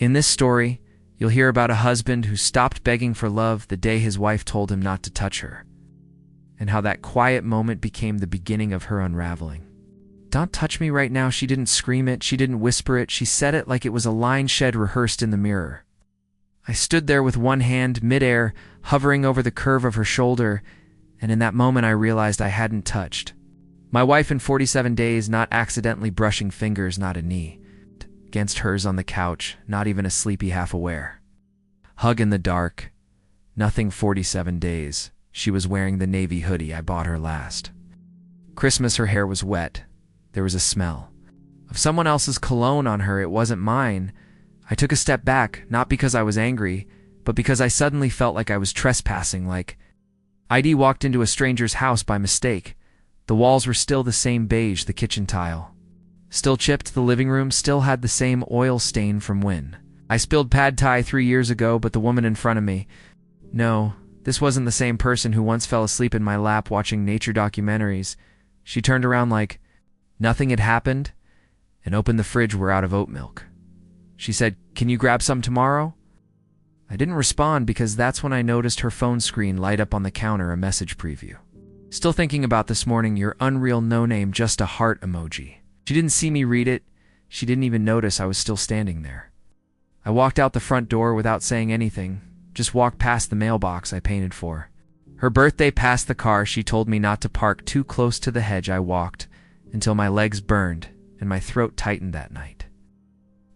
In this story, you'll hear about a husband who stopped begging for love the day his wife told him not to touch her, and how that quiet moment became the beginning of her unraveling. "Don't touch me right now." She didn't scream it, she didn't whisper it, she said it like it was a line she'd rehearsed in the mirror. I stood there with one hand, midair, hovering over the curve of her shoulder, and in that moment I realized I hadn't touched my wife in 47 days, not accidentally brushing fingers, not a knee against hers on the couch, not even a sleepy half-aware hug in the dark. Nothing. 47 days. She was wearing the navy hoodie I bought her last Christmas. Her hair was wet. There was a smell of someone else's cologne on her. It wasn't mine. I took a step back, not because I was angry, but because I suddenly felt like I was trespassing, like I'd walked into a stranger's house by mistake. The walls were still the same beige, the kitchen tile still chipped, the living room still had the same oil stain from when I spilled pad thai 3 years ago, but the woman in front of me, no, this wasn't the same person who once fell asleep in my lap watching nature documentaries. She turned around like nothing had happened and opened the fridge. We're out of oat milk. She said, "Can you grab some tomorrow?" I didn't respond because that's when I noticed her phone screen light up on the counter, a message preview. "Still thinking about this morning, your unreal no name," just a heart emoji. She didn't see me read it. She didn't even notice I was still standing there. I walked out the front door without saying anything, just walked past the mailbox I painted for her birthday, past the car she told me not to park too close to the hedge. I walked until my legs burned and my throat tightened that night.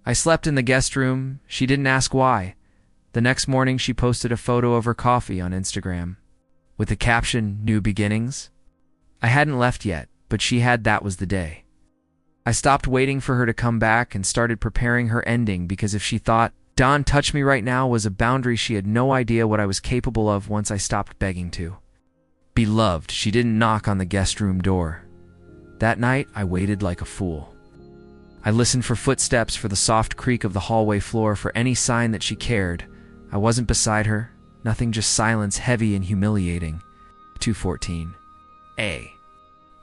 I slept in the guest room. She didn't ask why. The next morning she posted a photo of her coffee on Instagram with the caption, "New beginnings." I hadn't left yet, but she had. That was the day I stopped waiting for her to come back and started preparing her ending, because if she thought, "Don't touch me right now," was a boundary, she had no idea what I was capable of once I stopped begging to be loved. She didn't knock on the guest room door. That night, I waited like a fool. I listened for footsteps, for the soft creak of the hallway floor, for any sign that she cared. I wasn't beside her. Nothing, just silence, heavy and humiliating. 2:14 A.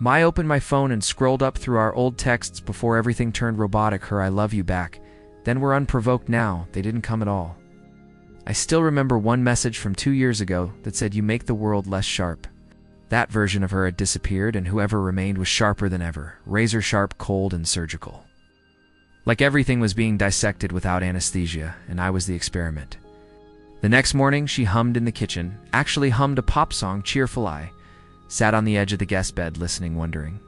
I opened my phone and scrolled up through our old texts before everything turned robotic. Her "I love you" back. Then were unprovoked. Now they didn't come at all. I still remember one message from 2 years ago that said, "You make the world less sharp." That version of her had disappeared, and whoever remained was sharper than ever, razor sharp, cold and surgical. Like everything was being dissected without anesthesia, and I was the experiment. The next morning, she hummed in the kitchen, actually hummed a pop song, Cheerful Eye. Sat on the edge of the guest bed, listening, wondering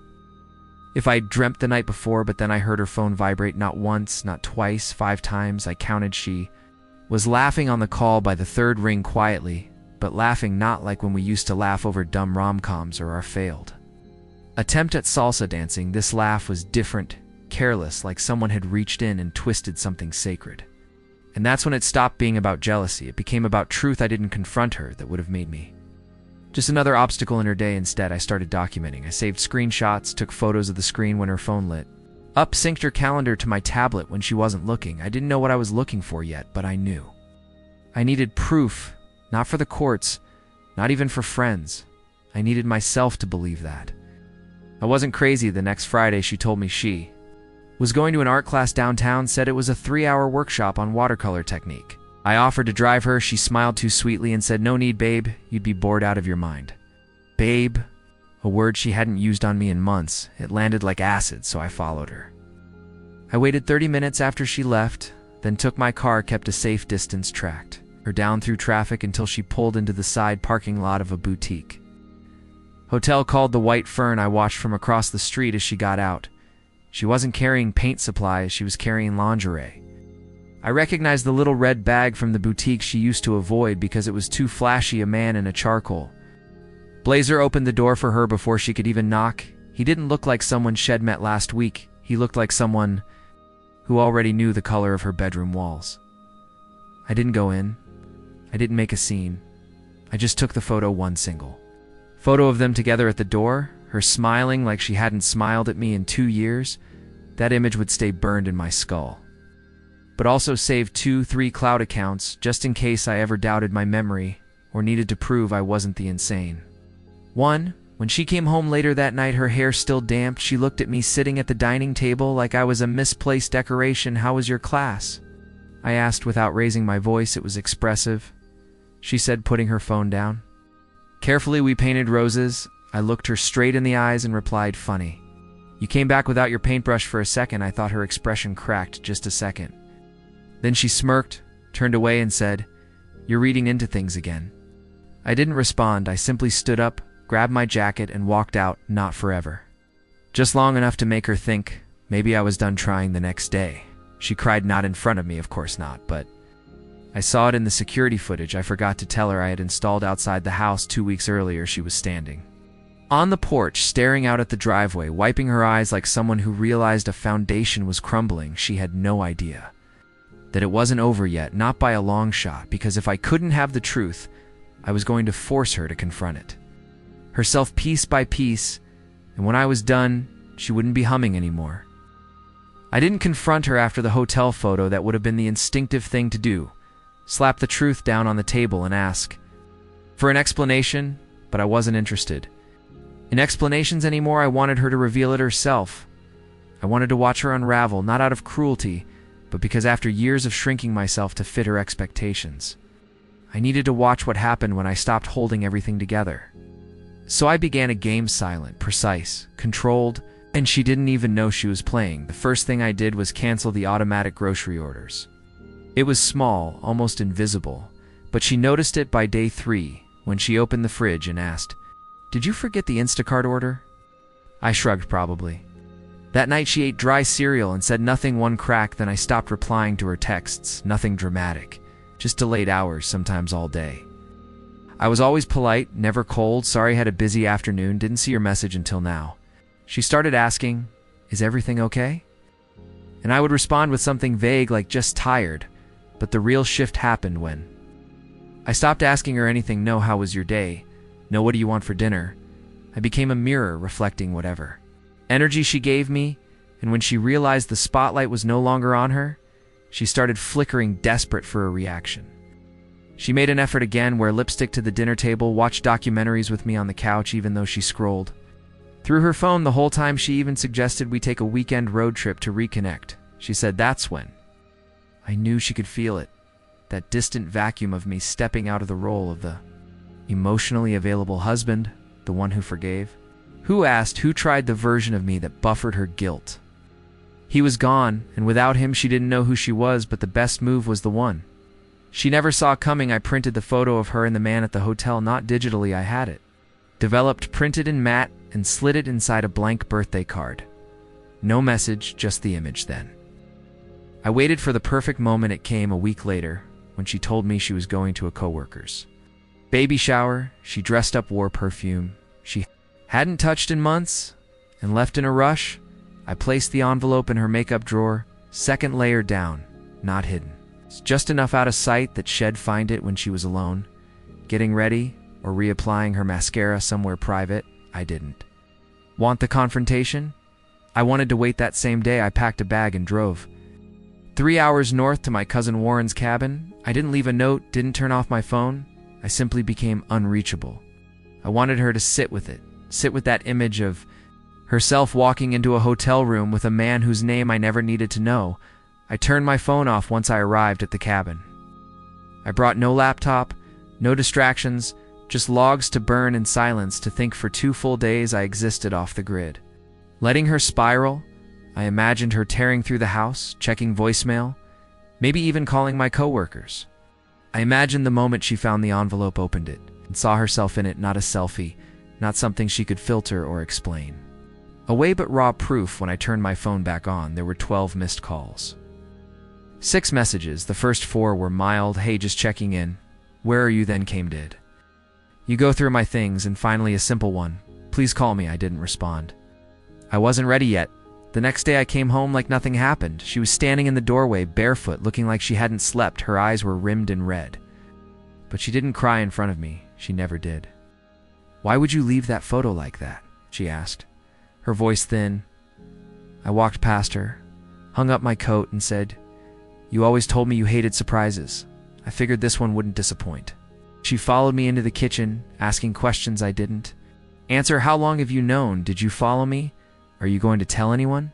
if I'd dreamt the night before, but then I heard her phone vibrate, not once, not twice, 5 times. I counted. She was laughing on the call. By the third ring, quietly, but laughing not like when we used to laugh over dumb rom-coms or our failed attempt at salsa dancing. This laugh was different, careless, like someone had reached in and twisted something sacred. And that's when it stopped being about jealousy. It became about truth. I didn't confront her. That would have made me just another obstacle in her day. Instead, I started documenting. I saved screenshots, took photos of the screen when her phone lit up, synced her calendar to my tablet when she wasn't looking. I didn't know what I was looking for yet, but I knew. I needed proof, not for the courts, not even for friends. I needed myself to believe that. I wasn't crazy. The next Friday, she told me she was going to an art class downtown, said it was a 3-hour workshop on watercolor technique. I offered to drive her. She smiled too sweetly and said, "No need, babe. You'd be bored out of your mind." Babe, a word she hadn't used on me in months. It landed like acid, so I followed her. I waited 30 minutes after she left, then took my car, kept a safe distance, tracked her down through traffic until she pulled into the side parking lot of a boutique hotel called the White Fern. I watched from across the street as she got out. She wasn't carrying paint supplies, she was carrying lingerie. I recognized the little red bag from the boutique she used to avoid because it was too flashy. A man in a charcoal blazer opened the door for her before she could even knock. He didn't look like someone she'd met last week. He looked like someone who already knew the color of her bedroom walls. I didn't go in. I didn't make a scene. I just took the photo, one single photo of them together at the door, her smiling like she hadn't smiled at me in 2 years. That image would stay burned in my skull, but also save 2-3 cloud accounts just in case I ever doubted my memory or needed to prove I wasn't the insane one. When she came home later that night, her hair still damp, she looked at me sitting at the dining table like I was a misplaced decoration. "How was your class?" I asked without raising my voice. It was expressive. She said, putting her phone down. Carefully, we painted roses. I looked her straight in the eyes and replied, funny. You came back without your paintbrush for a second. I thought her expression cracked just a second. Then she smirked, turned away and said, you're reading into things again. I didn't respond. I simply stood up, grabbed my jacket and walked out, not forever. Just long enough to make her think maybe I was done trying the next day. She cried, not in front of me, of course not, but I saw it in the security footage. I forgot to tell her I had installed outside the house 2 weeks earlier. She was standing on the porch, staring out at the driveway, wiping her eyes like someone who realized a foundation was crumbling. She had no idea that it wasn't over yet, not by a long shot, because if I couldn't have the truth, I was going to force her to confront it herself piece by piece, and when I was done, she wouldn't be humming anymore. I didn't confront her after the hotel photo. That would have been the instinctive thing to do. Slap the truth down on the table and ask for an explanation, but I wasn't interested in explanations anymore. I wanted her to reveal it herself. I wanted to watch her unravel, not out of cruelty, but because after years of shrinking myself to fit her expectations, I needed to watch what happened when I stopped holding everything together. So I began a game, silent, precise, controlled, and she didn't even know she was playing. The first thing I did was cancel the automatic grocery orders. It was small, almost invisible, but she noticed it by day 3 when she opened the fridge and asked, did you forget the Instacart order? I shrugged, probably. That night she ate dry cereal and said nothing. One crack, then I stopped replying to her texts. Nothing dramatic, just delayed hours, sometimes all day. I was always polite, never cold. Sorry, had a busy afternoon, didn't see your message until now. She started asking, is everything okay? And I would respond with something vague like just tired, but the real shift happened when I stopped asking her anything. No, how was your day? No, what do you want for dinner? I became a mirror reflecting whatever energy she gave me, and when she realized the spotlight was no longer on her, she started flickering, desperate for a reaction. She made an effort again, wear lipstick to the dinner table, watch documentaries with me on the couch, even though she scrolled through her phone the whole time. She even suggested we take a weekend road trip to reconnect. She said that's when I knew she could feel it, that distant vacuum of me stepping out of the role of the emotionally available husband, the one who forgave, who asked, who tried, the version of me that buffered her guilt. He was gone, and without him she didn't know who she was, but the best move was the one she never saw coming. I printed the photo of her and the man at the hotel, not digitally, I had it developed, printed in matte, and slid it inside a blank birthday card. No message, just the image. Then I waited for the perfect moment. It came a week later when she told me she was going to a coworker's baby shower. She dressed up, wore perfume she hadn't touched in months, and left in a rush. I placed the envelope in her makeup drawer, second layer down, not hidden. Just enough out of sight that she'd find it when she was alone, getting ready or reapplying her mascara somewhere private. I didn't want the confrontation. I wanted to wait. That same day I packed a bag and drove 3 hours north to my cousin Warren's cabin. I didn't leave a note, didn't turn off my phone. I simply became unreachable. I wanted her to sit with it, sit with that image of herself walking into a hotel room with a man whose name I never needed to know. I turned my phone off once I arrived at the cabin. I brought no laptop, no distractions, just logs to burn in silence, to think for 2 full days I existed off the grid. Letting her spiral, I imagined her tearing through the house, checking voicemail, maybe even calling my coworkers. I imagined the moment she found the envelope, opened it, and saw herself in it, not a selfie, not something she could filter or explain. Away but raw proof. When I turned my phone back on, there were 12 missed calls. 6 messages. The first 4 were mild, hey, just checking in. Where are you? Then came, did you go through my things? And finally a simple one, please call me. I didn't respond. I wasn't ready yet. The next day I came home like nothing happened. She was standing in the doorway, barefoot, looking like she hadn't slept. Her eyes were rimmed in red. But she didn't cry in front of me. She never did. Why would you leave that photo like that? She asked, her voice thin. I walked past her, hung up my coat and said, you always told me you hated surprises. I figured this one wouldn't disappoint. She followed me into the kitchen, asking questions I didn't answer. How long have you known? Did you follow me? Are you going to tell anyone?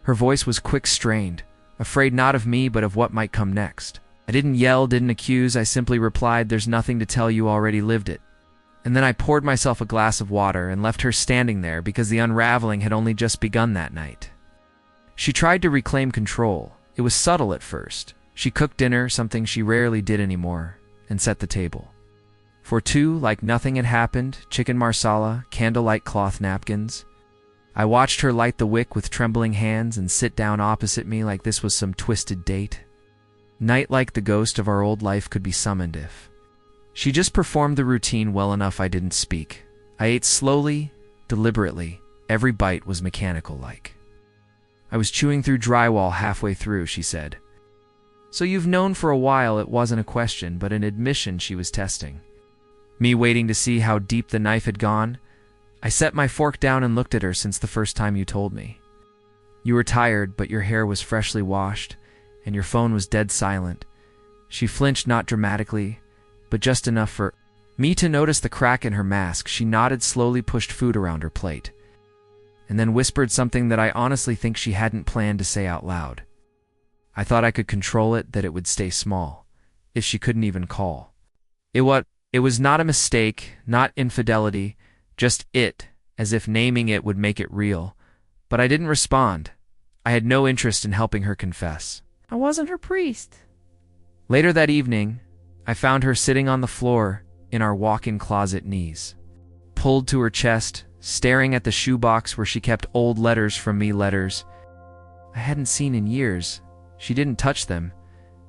Her voice was quick, strained. afraid not of me but of what might come next. I didn't yell, didn't accuse, I simply replied, "There's nothing to tell, you already lived it." And then I poured myself a glass of water and left her standing there because the unraveling had only just begun that night. She tried to reclaim control. It was subtle at first. She cooked dinner, something she rarely did anymore, and set the table. For two, like nothing had happened, chicken marsala, candlelight cloth napkins. I watched her light the wick with trembling hands and sit down opposite me like this was some twisted date. Night like the ghost of our old life could be summoned if. She just performed the routine well enough. I didn't speak. I ate slowly, deliberately. Every bite was mechanical-like. I was chewing through drywall halfway through, she said. "So you've known for a while." It wasn't a question, but an admission she was testing. Me waiting to see how deep the knife had gone, I set my fork down and looked at her. "Since the first time you told me. You were tired, but your hair was freshly washed, and your phone was dead silent." She flinched, not dramatically, but just enough for me to notice the crack in her mask. She nodded, slowly pushed food around her plate, and then whispered something that I honestly think she hadn't planned to say out loud. I thought I could control it, that it would stay small, if she couldn't even call. It was not a mistake, not infidelity, just it, as if naming it would make it real. But I didn't respond. I had no interest in helping her confess. I wasn't her priest. Later that evening, I found her sitting on the floor in our walk-in closet, knees pulled to her chest, staring at the shoebox where she kept old letters from me, letters I hadn't seen in years. She didn't touch them,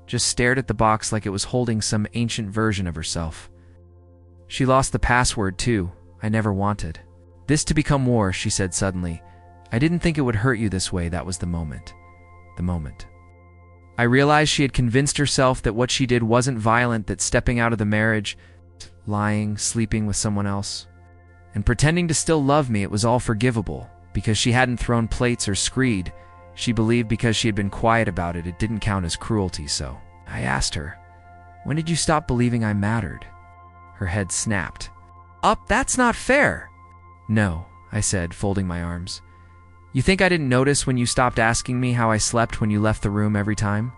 just stared at the box like it was holding some ancient version of herself. She lost the password too. I never wanted this to become war, she said suddenly. I didn't think it would hurt you this way. That was the moment. The moment. I realized she had convinced herself that what she did wasn't violent, that stepping out of the marriage, lying, sleeping with someone else, and pretending to still love me, it was all forgivable, because she hadn't thrown plates or screed. She believed because she had been quiet about it, it didn't count as cruelty. So I asked her, "When did you stop believing I mattered?" Her head snapped. "Up, that's not fair." "No," I said, folding my arms. "You think I didn't notice when you stopped asking me how I slept when you left the room every time?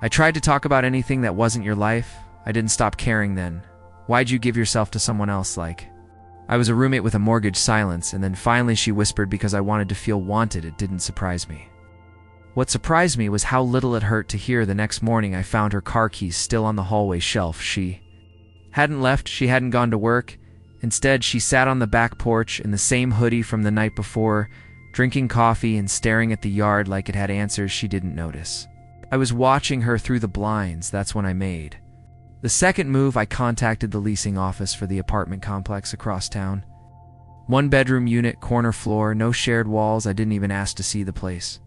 I tried to talk about anything that wasn't your life. I didn't stop caring then. Why'd you give yourself to someone else like?" I was a roommate with a mortgage. Silence, and then finally she whispered, "Because I wanted to feel wanted." It didn't surprise me. What surprised me was how little it hurt to hear. The next morning I found her car keys still on the hallway shelf. She hadn't left, she hadn't gone to work. Instead, she sat on the back porch in the same hoodie from the night before, drinking coffee and staring at the yard like it had answers she didn't notice. I was watching her through the blinds. That's when I made the second move. I contacted the leasing office for the apartment complex across town. 1-bedroom unit, corner floor, no shared walls. I didn't even ask to see the place.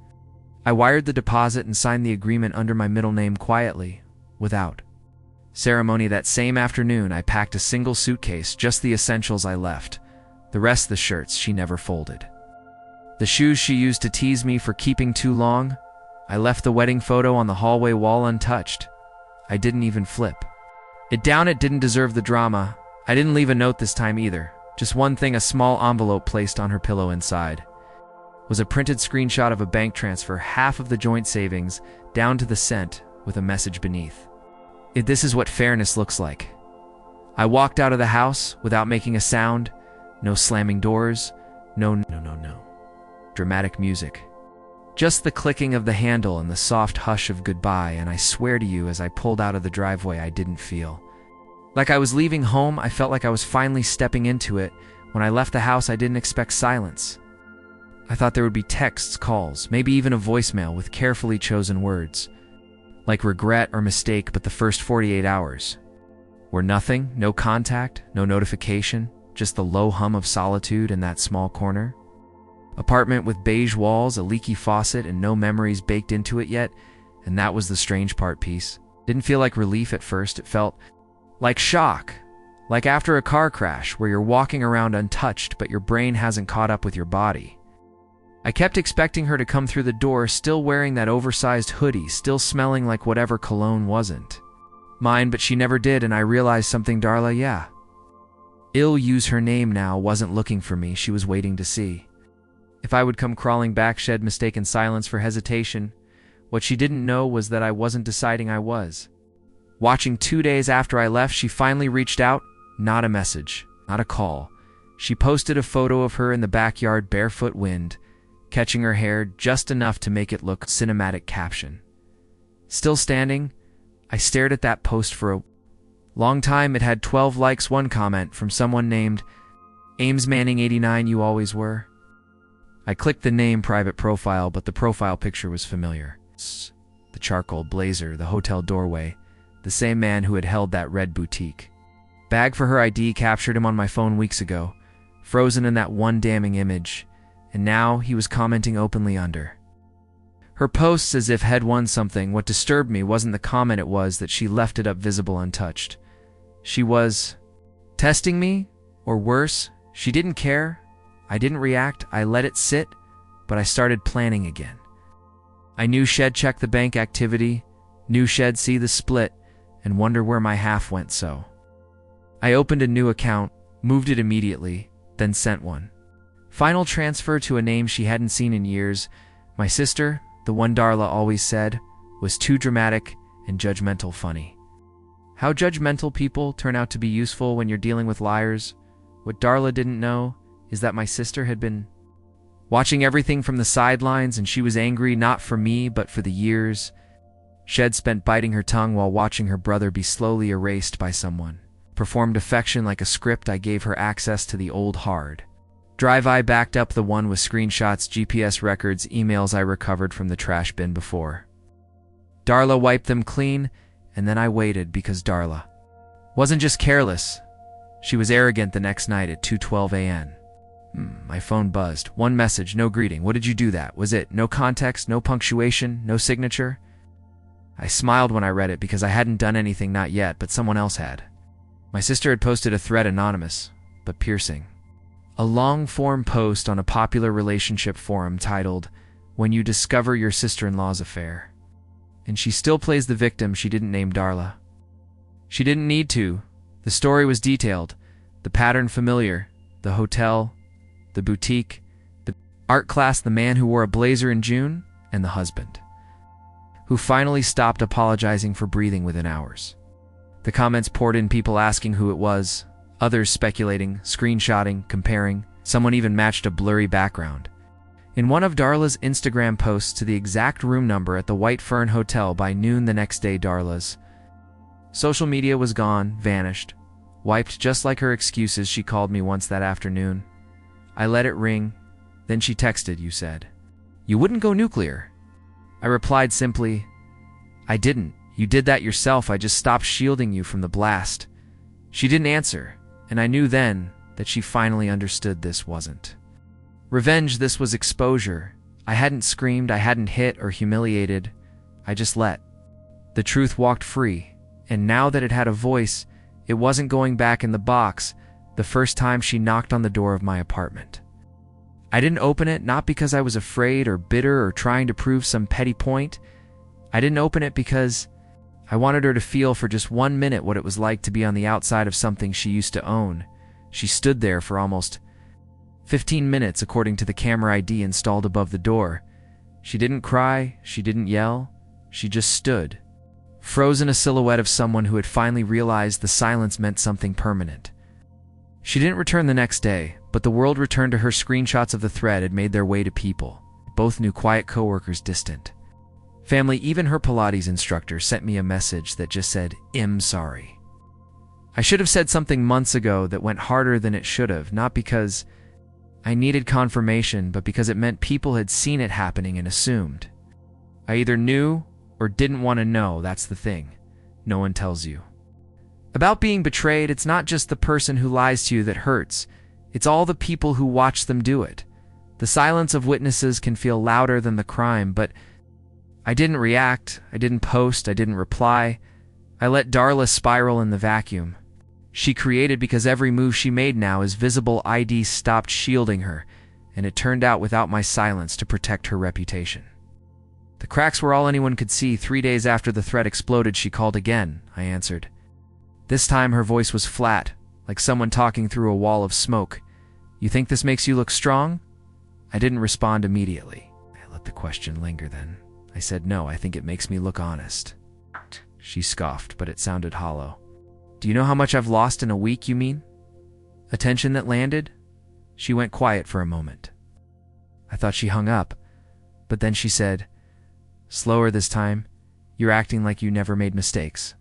I wired the deposit and signed the agreement under my middle name quietly, without ceremony. That same afternoon, I packed a single suitcase, just the essentials. I left the rest, the shirts she never folded, the shoes she used to tease me for keeping too long. I left the wedding photo on the hallway wall untouched. I didn't even flip it down. It didn't deserve the drama. I didn't leave a note this time either. Just one thing, a small envelope placed on her pillow. Inside was a printed screenshot of a bank transfer, half of the joint savings, down to the cent, with a message beneath. This is what fairness looks like." I walked out of the house without making a sound. No slamming doors. No dramatic music. Just the clicking of the handle and the soft hush of goodbye. And I swear to you, as I pulled out of the driveway, I didn't feel like I was leaving home. I felt like I was finally stepping into it. When I left the house, I didn't expect silence. I thought there would be texts, calls, maybe even a voicemail with carefully chosen words, like regret or mistake. But the first 48 hours were nothing. No contact, no notification, just the low hum of solitude in that small corner. Apartment with beige walls, a leaky faucet, and no memories baked into it yet. And that was the strange part. Peace didn't feel like relief at first. It felt like shock, like after a car crash where you're walking around untouched, but your brain hasn't caught up with your body. I kept expecting her to come through the door, still wearing that oversized hoodie, still smelling like whatever cologne wasn't mine, but she never did. And I realized something. Darla, yeah. I'll use her name now, wasn't looking for me. She was waiting to see if I would come crawling back. Shed mistaken silence for hesitation. What she didn't know was that I wasn't deciding I was. Watching 2 days after I left, she finally reached out. Not a message, not a call. She posted a photo of her in the backyard, barefoot, wind, catching her hair just enough to make it look cinematic. Caption: "Still standing?" I stared at that post for a long time. It had 12 likes, one comment from someone named Ames Manning 89, "You always were." I clicked the name private profile, but the profile picture was familiar. The charcoal blazer, the hotel doorway, the same man who had held that red boutique bag for her ID. Captured him on my phone weeks ago, frozen in that one damning image, and now he was commenting openly under her posts as if had won something. What disturbed me wasn't the comment, it was that she left it up visible untouched. She was testing me, or worse, she didn't care. I didn't react, I let it sit, but I started planning again. I knew she'd check the bank activity, knew she'd see the split, and wonder where my half went. So I opened a new account, moved it immediately, then sent one final transfer to a name she hadn't seen in years. My sister, the one Darla always said was too dramatic and judgmental. Funny how judgmental people turn out to be useful when you're dealing with liars. What Darla didn't know is that my sister had been watching everything from the sidelines, and she was angry not for me but for the years she'd spent biting her tongue while watching her brother be slowly erased by someone. Performed affection like a script. I gave her access to the old hard drive I backed up, the one with screenshots, GPS records, emails I recovered from the trash bin before Darla wiped them clean. And then I waited, because Darla wasn't just careless, she was arrogant. The next night at 2:12 a.m. My phone buzzed. One message, no greeting. "What did you do that?" was it. No context, no punctuation, no signature. I smiled when I read it, because I hadn't done anything, not yet, but someone else had. My sister had posted a thread, anonymous, but piercing. A long-form post on a popular relationship forum titled, "When You Discover Your Sister-in-Law's Affair." And she still plays the victim. She didn't name Darla. She didn't need to. The story was detailed, the pattern familiar, the hotel, the boutique, the art class, the man who wore a blazer in June, and the husband who finally stopped apologizing for breathing within hours. The comments poured in, people asking who it was, others speculating, screenshotting, comparing. Someone even matched a blurry background in one of Darla's Instagram posts to the exact room number at the White Fern Hotel by noon the next day. Darla's social media was gone, vanished, wiped, just like her excuses. She called me once that afternoon. I let it ring. Then she texted, "You said you wouldn't go nuclear." I replied simply, "I didn't. You did that yourself. I just stopped shielding you from the blast." She didn't answer, and I knew then that she finally understood. This wasn't revenge, this was exposure. I hadn't screamed, I hadn't hit or humiliated. I just let the truth walk free. And now that it had a voice, it wasn't going back in the box. The first time she knocked on the door of my apartment, I didn't open it, not because I was afraid or bitter or trying to prove some petty point. I didn't open it because I wanted her to feel for just 1 minute what it was like to be on the outside of something she used to own. She stood there for almost 15 minutes, according to the camera ID installed above the door. She didn't cry, she didn't yell, she just stood, frozen, a silhouette of someone who had finally realized the silence meant something permanent. She didn't return the next day, but the world returned to her. Screenshots of the thread had made their way to people. Both knew, quiet coworkers, distant family, even her Pilates instructor sent me a message that just said, "I'm sorry." I should have said something months ago that went harder than it should have, not because I needed confirmation, but because it meant people had seen it happening and assumed. I either knew or didn't want to know. That's the thing no one tells you about being betrayed. It's not just the person who lies to you that hurts. It's all the people who watch them do it. The silence of witnesses can feel louder than the crime, but I didn't react. I didn't post. I didn't reply. I let Darla spiral in the vacuum she created, because every move she made now is visible. ID stopped shielding her, and it turned out without my silence, to protect her reputation. The cracks were all anyone could see. 3 days after the threat exploded, she called again. I answered. This time her voice was flat, like someone talking through a wall of smoke. "You think this makes you look strong?" I didn't respond immediately. I let the question linger then. I said, "No, I think it makes me look honest." She scoffed, but it sounded hollow. "Do you know how much I've lost in a week, you mean? Attention that landed?" She went quiet for a moment. I thought she hung up, but then she said, slower this time, "You're acting like you never made mistakes."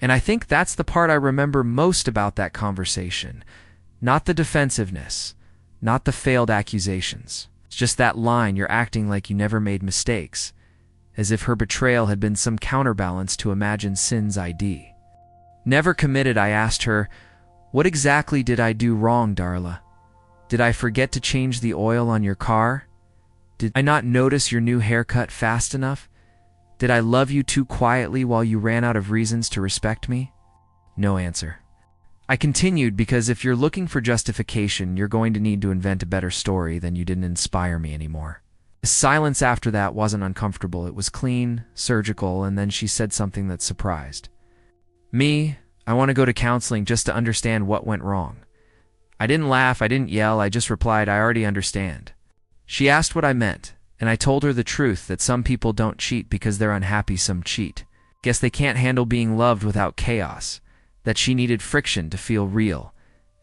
And I think that's the part I remember most about that conversation. Not the defensiveness, not the failed accusations. It's just that line, "You're acting like you never made mistakes," as if her betrayal had been some counterbalance to Imagine Sin's ID. Never committed, I asked her, "What exactly did I do wrong, Darla? Did I forget to change the oil on your car? Did I not notice your new haircut fast enough? Did I love you too quietly while you ran out of reasons to respect me?" No answer. I continued because if you're looking for justification, you're going to need to invent a better story than "you didn't inspire me anymore." The silence after that wasn't uncomfortable. It was clean, surgical, and then she said something that surprised me. "I want to go to counseling just to understand what went wrong." I didn't laugh, I didn't yell, I just replied, "I already understand." She asked what I meant, and I told her the truth, that some people don't cheat because they're unhappy, some cheat. Guess they can't handle being loved without chaos, that she needed friction to feel real.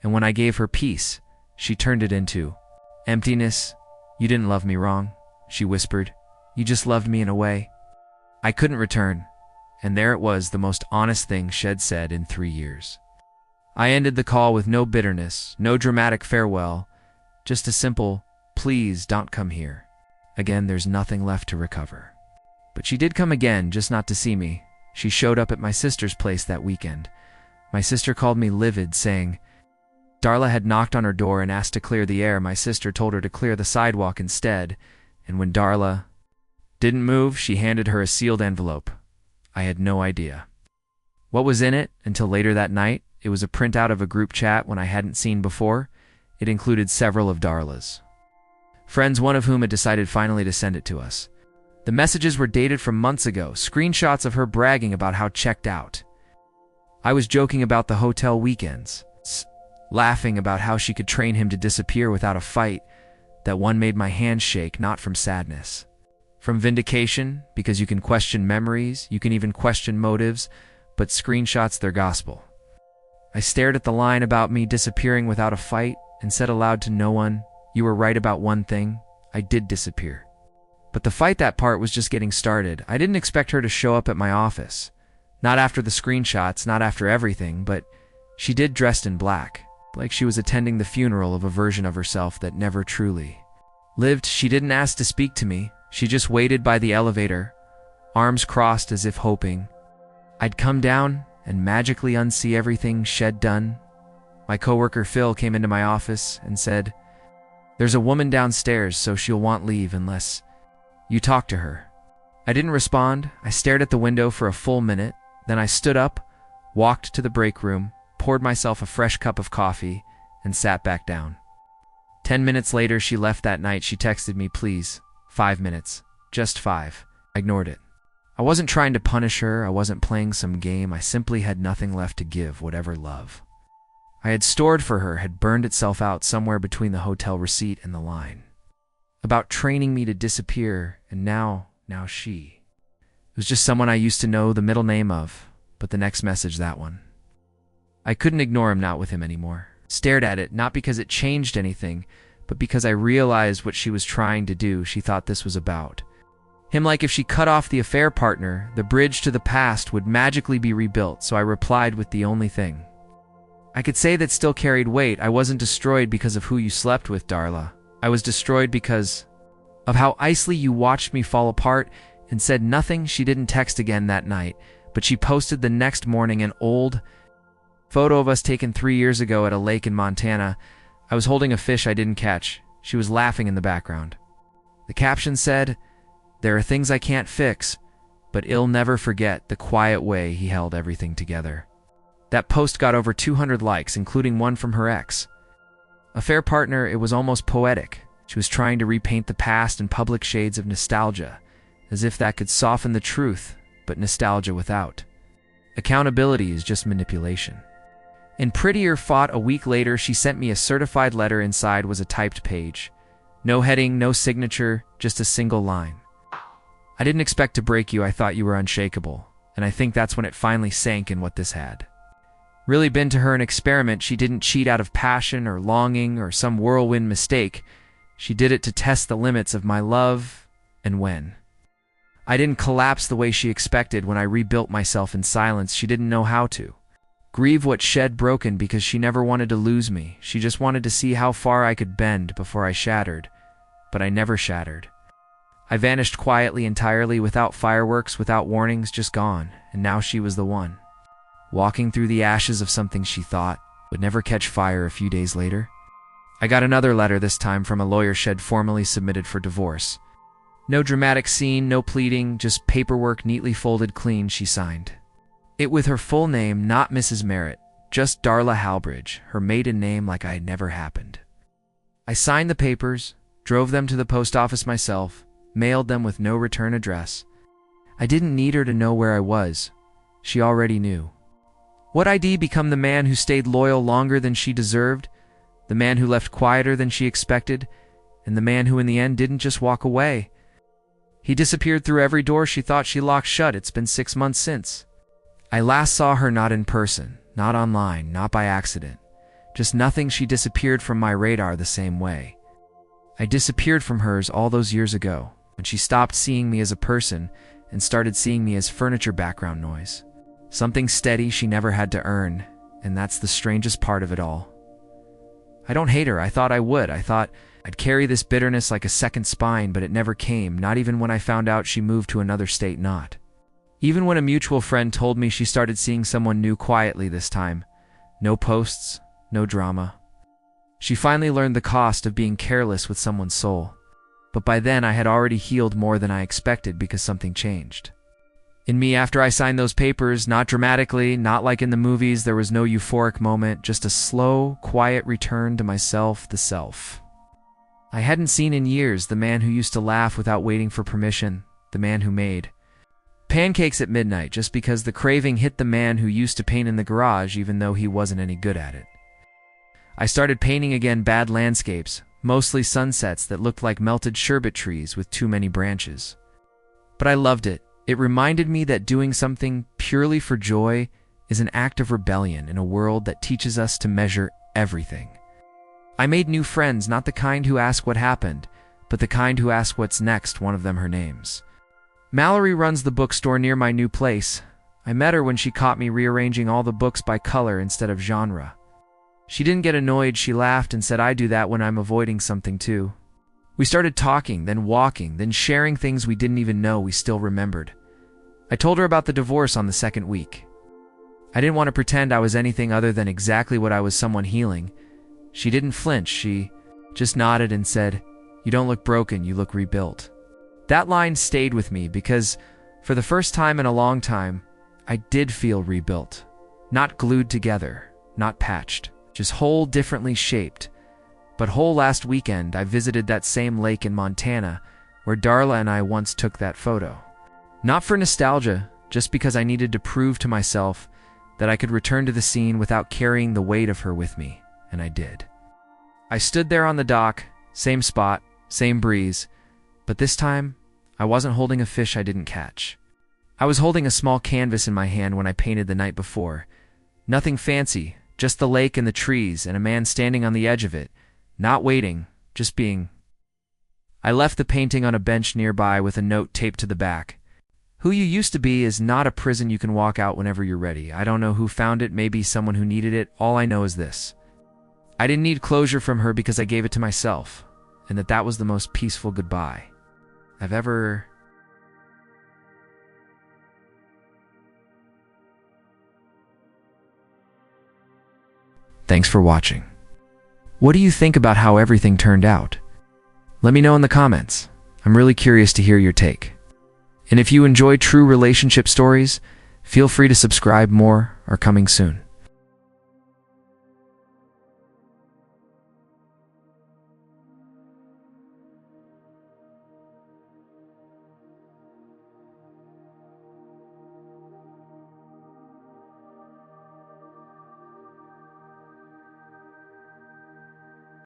And when I gave her peace, she turned it into emptiness. "You didn't love me wrong," she whispered. "You just loved me in a way." I couldn't return, and there it was, the most honest thing she'd said in 3 years. I ended the call with no bitterness, no dramatic farewell, just a simple, "Please don't come here again, there's nothing left to recover." But she did come again, just not to see me. She showed up at my sister's place that weekend. My sister called me livid, saying Darla had knocked on her door and asked to clear the air. My sister told her to clear the sidewalk instead, and when Darla didn't move, she handed her a sealed envelope. I had no idea what was in it until later that night. It was a printout of a group chat one I hadn't seen before. It included several of Darla's friends, one of whom had decided finally to send it to us. The messages were dated from months ago, screenshots of her bragging about how checked out I was, joking about the hotel weekends, laughing about how she could train him to disappear without a fight. That one made my hands shake, not from sadness, from vindication, because you can question memories, you can even question motives, but screenshots, they're gospel. I stared at the line about me disappearing without a fight and said aloud to no one, "You were right about one thing, I did disappear." But the fight, that part was just getting started. I didn't expect her to show up at my office. Not after the screenshots, not after everything, but she did, dressed in black, like she was attending the funeral of a version of herself that never truly lived. She didn't ask to speak to me. She just waited by the elevator, arms crossed as if hoping I'd come down and magically unsee everything she'd done. My coworker Phil came into my office and said, "There's a woman downstairs, so she'll want leave unless you talk to her." I didn't respond. I stared at the window for a full minute. Then I stood up, walked to the break room, poured myself a fresh cup of coffee, and sat back down. 10 minutes later, she left that night. She texted me, "Please, 5 minutes, just 5. I ignored it. I wasn't trying to punish her. I wasn't playing some game. I simply had nothing left to give. Whatever love I had stored for her had burned itself out somewhere between the hotel receipt and the line about training me to disappear, and now she. It was just someone I used to know the middle name of, but the next message, that one. I couldn't ignore him, not with him anymore. Stared at it, not because it changed anything, but because I realized what she was trying to do. She thought this was about him, like if she cut off the affair partner, the bridge to the past would magically be rebuilt. So I replied with the only thing I could say that still carried weight. "I wasn't destroyed because of who you slept with, Darla. I was destroyed because of how icily you watched me fall apart," and said nothing. She didn't text again that night, but she posted the next morning an old photo of us taken 3 years ago at a lake in Montana. I was holding a fish I didn't catch. She was laughing in the background. The caption said, "There are things I can't fix, but he'll never forget the quiet way he held everything together." That post got over 200 likes, including one from her ex. Affair partner, it was almost poetic. She was trying to repaint the past in public shades of nostalgia, as if that could soften the truth, but nostalgia without accountability is just manipulation. And prettier fought, a week later, she sent me a certified letter. Inside was a typed page. No heading, no signature, just a single line. I didn't expect to break you. I thought you were unshakable. And I think that's when it finally sank in what this had really been to her an experiment. She didn't cheat out of passion or longing or some whirlwind mistake. She did it to test the limits of my love. And when I didn't collapse the way she expected, when I rebuilt myself in silence, she didn't know how to grieve what shed broken, because she never wanted to lose me. She just wanted to see how far I could bend before I shattered. But I never shattered. I vanished quietly, entirely, without fireworks, without warnings, just gone. And now she was the one, walking through the ashes of something she thought would never catch fire. A few days later, I got another letter, this time from a lawyer she'd formally submitted for divorce. No dramatic scene, no pleading, just paperwork neatly folded clean. She signed it with her full name, not Mrs. Merritt, just Darla Halbridge, her maiden name, like I had never happened. I signed the papers, drove them to the post office myself, mailed them with no return address. I didn't need her to know where I was. She already knew. Would I become the man who stayed loyal longer than she deserved, the man who left quieter than she expected, and the man who in the end didn't just walk away? He disappeared through every door she thought she locked shut. It's been 6 months since I last saw her, not in person, not online, not by accident. Just nothing. She disappeared from my radar the same way I disappeared from hers all those years ago, when she stopped seeing me as a person and started seeing me as furniture, background noise. Something steady she never had to earn, and that's the strangest part of it all. I don't hate her. I thought I would. I thought I'd carry this bitterness like a second spine, but it never came, not even when I found out she moved to another state, not even when a mutual friend told me she started seeing someone new quietly this time. No posts, no drama. She finally learned the cost of being careless with someone's soul. But by then I had already healed more than I expected, because something changed in me after I signed those papers. Not dramatically, not like in the movies. There was no euphoric moment, just a slow, quiet return to myself, the self I hadn't seen in years, the man who used to laugh without waiting for permission, the man who made pancakes at midnight just because the craving hit, the man who used to paint in the garage even though he wasn't any good at it. I started painting again, bad landscapes, mostly sunsets that looked like melted sherbet trees with too many branches. But I loved it. It reminded me that doing something purely for joy is an act of rebellion in a world that teaches us to measure everything. I made new friends, not the kind who ask what happened, but the kind who ask what's next. One of them, her name's Mallory, runs the bookstore near my new place. I met her when she caught me rearranging all the books by color instead of genre. She didn't get annoyed. She laughed and said, I do that when I'm avoiding something too. We started talking, then walking, then sharing things we didn't even know we still remembered. I told her about the divorce on the second week. I didn't want to pretend I was anything other than exactly what I was, someone healing. She didn't flinch. She just nodded and said, You don't look broken, you look rebuilt. That line stayed with me because, for the first time in a long time, I did feel rebuilt. Not glued together, not patched, just whole, differently shaped. But whole. Last weekend, I visited that same lake in Montana where Darla and I once took that photo. Not for nostalgia, just because I needed to prove to myself that I could return to the scene without carrying the weight of her with me, and I did. I stood there on the dock, same spot, same breeze, but this time, I wasn't holding a fish I didn't catch. I was holding a small canvas in my hand when I painted the night before. Nothing fancy, just the lake and the trees and a man standing on the edge of it, not waiting, just being. I left the painting on a bench nearby with a note taped to the back. Who you used to be is not a prison you can walk out whenever you're ready. I don't know who found it, maybe someone who needed it. All I know is this: I didn't need closure from her because I gave it to myself, and that was the most peaceful goodbye I've ever. Thanks for watching. What do you think about how everything turned out? Let me know in the comments. I'm really curious to hear your take. And if you enjoy true relationship stories, feel free to subscribe. More are coming soon.